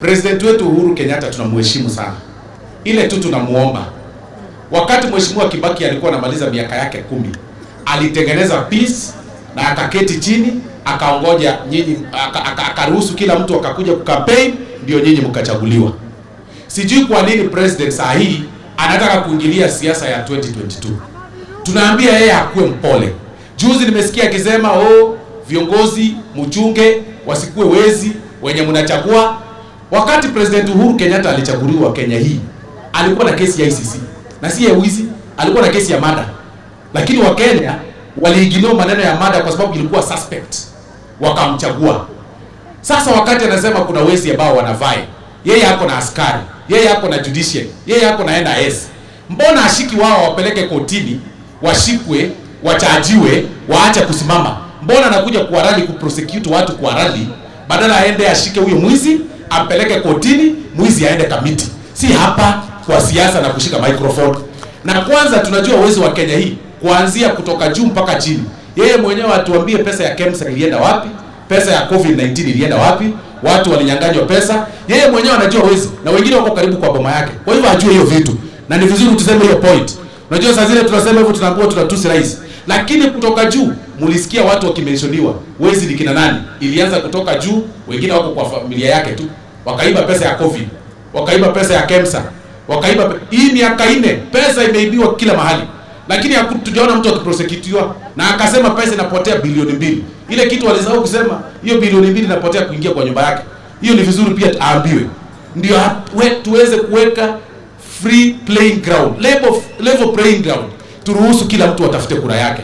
President wetu Uhuru Kenyatta tunamheshimu sana. Ile tu tunamuomba, wakati Mheshimiwa Kibaki alikuwa anamaliza miaka yake 10, alitengeneza peace na akaketi chini, akaongoja nyinyi, akaruhusu kila mtu akakuja kukampeni, ndio nyinyi mkachaguliwa. Sijui kwa nini president saa hii anataka kuingilia siasa ya 2022. Tunaambia yeye akuwe mpole. Juzi nimesikia akisema viongozi mchunge wasikuwe wezi wenye mnachagua. Wakati President Uhuru Kenyatta alichaguliwa Kenya hii, alikuwa na kesi ya ICC. Na si ya wizi, alikuwa na kesi ya mada. Lakini wa Kenya waliignore maneno ya mada kwa sababu ilikuwa suspect. Wakamchagua. Sasa wakati anasema kuna wezi ambao wanavai, yeye hako na askari, yeye hako na judiciary, yeye hako na NIS. Mbona ashiki wao wapeleke kotini, washikwe, wachajiwe, waache kusimama? Mbona anakuja kwa rally kuprosecute watu kwa rally, badala aende ashike huyo mwizi, ampeleke kotini, mwizi aende kamiti. Si hapa kwa siasa na kushika microphone. Na kwanza tunajua uwezo wa Kenya hii, kuanzia kutoka juu mpaka chini. Yeye mwenyewe atuambie pesa ya KEMSA ilienda wapi? Pesa ya COVID-19 ilienda wapi? Watu walinyang'anywa pesa. Yeye mwenyewe anajua uwezo, na wengine wako karibu kwa boma yake. Kwa hivyo ajue hiyo vitu. Na ni vizuri tuseme hiyo point. Unajua saa zile tunasema hivyo tunaambiwa tunatusi rais. Lakini kutoka juu mulisikia watu wakimentioniwa. Wezi ni kina nani? Ilianza kutoka juu, wengine wako kwa familia yake tu. Wakaiba pesa ya COVID. Wakaiba pesa ya KEMSA. Wakaiba hii miaka 4 pesa imeibiwa kila mahali. Lakini hatujaona mtu akiprosecutiwa, na akasema pesa inapotea bilioni 2. Ile kitu walisahau kusema, hiyo bilioni 2 inapotea kuingia kwa nyumba yake. Hiyo ni vizuri pia aambiwe. Ndio tuweze kuweka free playing ground, level playing ground. Turuhusu kila mtu atafute kura yake.